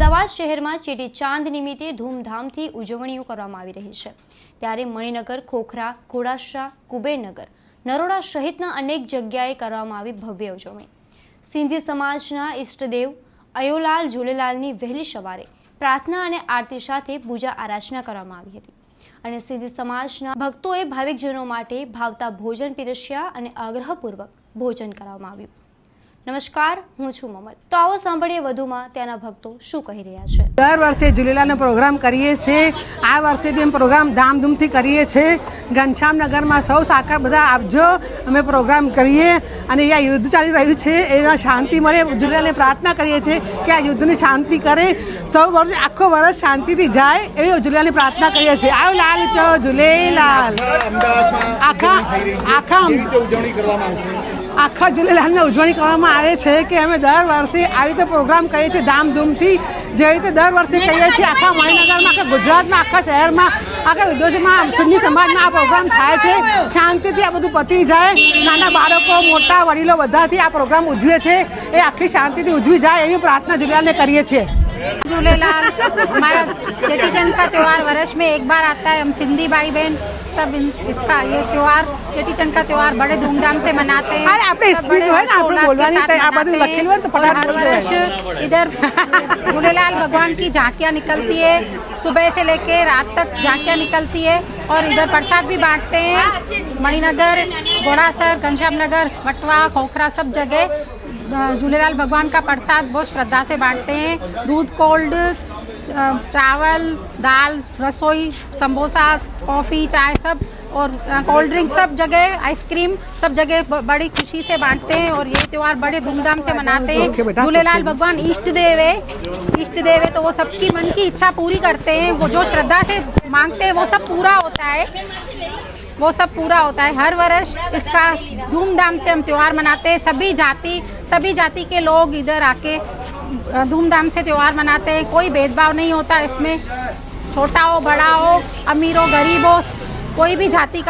અમદાવાદ શહેરમાં ચેટીચાંદ નિમિત્તે ધૂમધામથી ઉજવણીઓ કરવામાં આવી રહી છે। ત્યારે મણિનગર, ખોખરા, ઘોડાસરા, કુબેરનગર, નરોડા સહિતના અનેક જગ્યાએ કરવામાં આવી ભવ્ય ઉજવણી। સિંધી સમાજના ઈષ્ટદેવ અયોલાલ ઝૂલેલાલની વહેલી સવારે પ્રાર્થના અને આરતી સાથે પૂજા આરાધના કરવામાં આવી હતી અને સિંધી સમાજના ભક્તોએ ભાવિકજનો માટે ભાવતા ભોજન પીરસ્યા અને આગ્રહપૂર્વક ભોજન કરવામાં આવ્યું। નમસ્કાર, હું છું મમલ। તો આવો સાંભળીએ વધુમાં ત્યાંના ભક્તો શું કહી રહ્યા છે। દર વર્ષે ઝૂલેલાલનો પ્રોગ્રામ કરીએ છીએ। આ વર્ષે બી અમે પ્રોગ્રામ ધામધૂમથી કરીએ છીએ। ઘનશ્યામનગરમાં સૌ સાકર બધા આપજો, અમે પ્રોગ્રામ કરીએ અને અહીંયા યુદ્ધ ચાલી રહ્યું છે એમાં શાંતિ મળે। ઝૂલેલાલને પ્રાર્થના કરીએ છીએ કે આ યુદ્ધની શાંતિ કરે, સૌ વર્ષ આખો વર્ષ શાંતિથી જાય એવી ઝૂલેલાલની પ્રાર્થના કરીએ છીએ। આવ લાલ ચો ઝૂલેલાલ। આખા ઝૂલેલાલની ઉજવણી કરવામાં આવે છે કે અમે દર વર્ષે આવી રીતે પ્રોગ્રામ કરીએ છીએ ધામધૂમથી, જેવી રીતે દર વર્ષે કહીએ છીએ। આખા મણિનગરમાં, આખા ગુજરાતમાં, આખા શહેરમાં, આખા વિદેશમાં સિંધી સમાજના આ પ્રોગ્રામ થાય છે। શાંતિથી આ બધું પતી જાય, નાના બાળકો, મોટા વડીલો બધાથી આ પ્રોગ્રામ ઉજવે છે, એ આખી શાંતિથી ઉજવી જાય એવી પ્રાર્થના ઝૂલેલાલને કરીએ છીએ। झूलेलाल हमारा चेटीचंड का त्यौहार वर्ष में एक बार आता है। हम सिंधी भाई बहन सब इसका ये त्यौहार चेटीचंड का त्यौहार बड़े धूमधाम से मनाते हैं। हर वर्ष इधर झूलेलाल भगवान की झांकियाँ निकलती है, सुबह से लेके रात तक झांकियाँ निकलती है और इधर प्रसाद भी बांटते हैं। मणिनगर, घोड़ासर, घनश्यामनगर, वटवा, खोखरा सब जगह झूलेलाल भगवान का प्रसाद बहुत श्रद्धा से बांटते हैं। दूध, कोल्ड, चावल, दाल, रसोई, समोसा, कॉफ़ी, चाय सब और कोल्ड ड्रिंक सब जगह, आइसक्रीम सब जगह बड़ी खुशी से बांटते हैं और ये त्यौहार बड़े धूमधाम से मनाते हैं। झूलेलाल भगवान इष्ट देव है तो वो सबकी मन की इच्छा पूरी करते हैं। वो जो श्रद्धा से मांगते हैं वो सब पूरा होता है, वो सब पूरा होता है। हर वर्ष इसका धूमधाम से हम त्यौहार मनाते हैं। सभी जाति के लोग इधर आके धूमधाम से त्यौहार मनाते हैं। कोई भेदभाव नहीं होता इसमें, छोटा हो, बड़ा हो, अमीर हो, गरीब हो, कोई भी जाति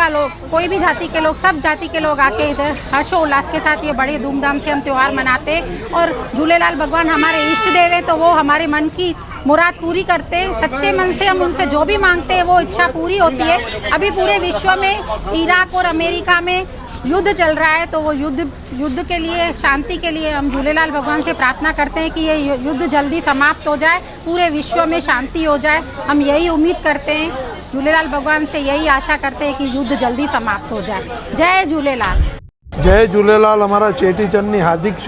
के लोग, सब जाति के लोग आके इधर हर्षोल्लास के साथ ये बड़े धूमधाम से हम त्यौहार मनाते हैं। और झूलेलाल भगवान हमारे इष्ट देव है तो वो हमारे मन की मुराद पूरी करते हैं। सच्चे मन से हम उनसे जो भी मांगते हैं वो इच्छा पूरी होती है। अभी पूरे विश्व में इराक और अमेरिका में युद्ध चल रहा है तो वो युद्ध के लिए, शांति के लिए हम झूलेलाल भगवान से प्रार्थना करते हैं कि ये युद्ध जल्दी समाप्त हो जाए, पूरे विश्व में शांति हो जाए। हम यही उम्मीद करते हैं, झूलेलाल भगवान से यही आशा करते हैं कि युद्ध जल्दी समाप्त हो जाए। जय झूलेलाल। जय झूलेलाल। अमारा चेटीचंडनी हार्दिक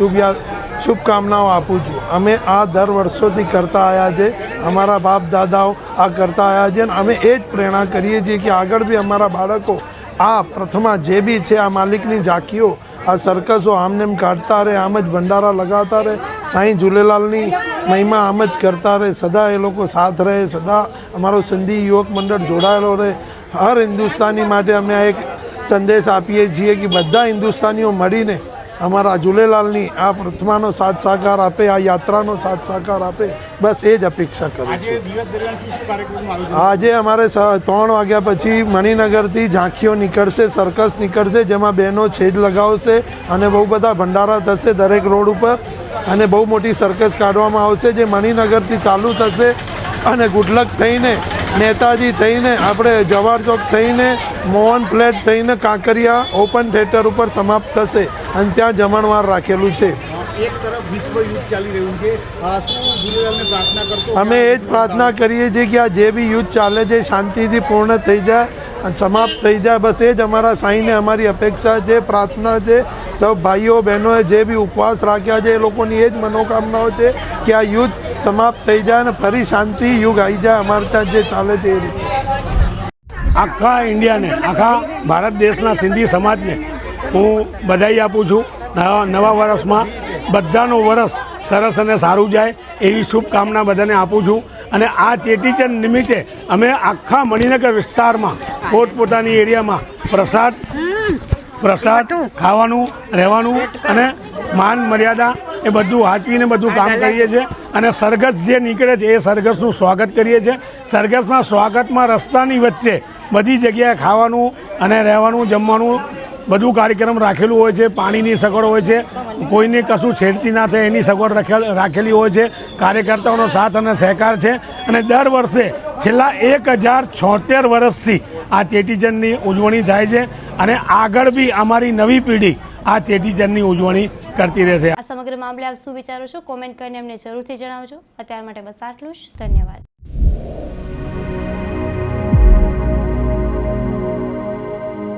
शुभकामनाओं आपू छूँ। अमे आ दर वर्षोथी करता आया छे, अमारा बाप दादाओ आ करता आया छे। अमे ए ज प्रेरणा करीए छीए कि आगळ बी अमारा बाळको आ प्रथमा जे बी छे आ मालिकनी झांकीओ, आ सर्कसो आमनेम काढता रहे, आम ज भंडारा लगाता रहे, साईं झूलेलालनी महिमा आम ज करता रहे, सदा ए लोको साथ रहे, सदा अमारो सिंधी युवक मंडळ जोड़ायेलो रहे। हर हिंदुस्तानी माटे अमे एक संदेश आपीए छीए कि बधा हिंदुस्तानीओ मळीने अमारा झूलेलालनी आ प्रथमानो साथ सहकार आपे, आ यात्रानो साथ सहकार आपे, बस ए ज अपेक्षा करूँ। आज अमारे 3 वाग्या पछी मणिनगरथी झांकीओ निकळशे, सर्कस निकळशे, जेमां बहनों छेज लगावशे अने बहु बधा भंडारा थशे दरेक रोड पर अने बहु मोटी सर्कस काढवामां आवशे जे मणिनगरथी चालू थशे अने गुडलक थईने, नेताजी थईने, आपणे जवाहर चौक थईने, मोहन फ्लेट थईने कांकरिया ओपन थिएटर पर समाप्त थशे अने त्यां जमणवार राखेलुं छे। एक तरफ विश्व युद्ध चाली रह्युं छे, झूलेलालने प्रार्थना करतो अमे ए ज प्रार्थना करीए छीए कि आ जे बी युद्ध चाले छे शांतिथी पूर्ण थई जाए અને સમાપ્ત થઈ જાય, બસ એ જ અમારા સાંઈને અમારી અપેક્ષા છે, પ્રાર્થના છે। સૌ ભાઈઓ બહેનોએ જે બી ઉપવાસ રાખ્યા છે એ લોકોની એ જ મનોકામનાઓ છે કે આ યુદ્ધ સમાપ્ત થઈ જાય અને ફરી શાંતિ યુગ આવી જાય અમારે ત્યાં જે ચાલે છે એ રીતે। આખા ઇન્ડિયાને, આખા ભારત દેશના સિંધી સમાજને હું બધાઈ આપું છું। નવા વર્ષમાં બધાનું વરસ સરસ અને સારું જાય એવી શુભકામના બધાને આપું છું। અને આ ચેટીચંડ નિમિત્તે અમે આખા મણિનગર વિસ્તારમાં પોતપોતાની એરિયામાં પ્રસાદ ખાવાનું, રહેવાનું અને માન મર્યાદા એ બધું વાંચવીને બધું કામ કરીએ છીએ। અને સરઘસ જે નીકળે છે એ સરઘસનું સ્વાગત કરીએ છીએ। સરઘસના સ્વાગતમાં રસ્તાની વચ્ચે બધી જગ્યાએ ખાવાનું અને રહેવાનું, જમવાનું બધું કાર્યક્રમ રાખેલું હોય છે, પાણીની સગવડ હોય છે, કોઈને કશું છેડતી ના થાય એની સગવડ રાખેલી હોય છે, કાર્યકર્તાઓનો સાથ અને સહકાર છે અને દર વર્ષે છેલ્લા 1076 વર્ષથી આ ચેટીચંડની ઉજવણી થાય છે અને આગળ બી અમારી નવી પેઢી આ ચેટીચંડની ઉજવણી કરતી રહેશે. આ સમગ્ર મામલે આપ શું વિચારો છો? કોમેન્ટ કરીને અમને જરૂરથી જણાવજો. અત્યાર માટે બસ આટલું જ. ધન્યવાદ.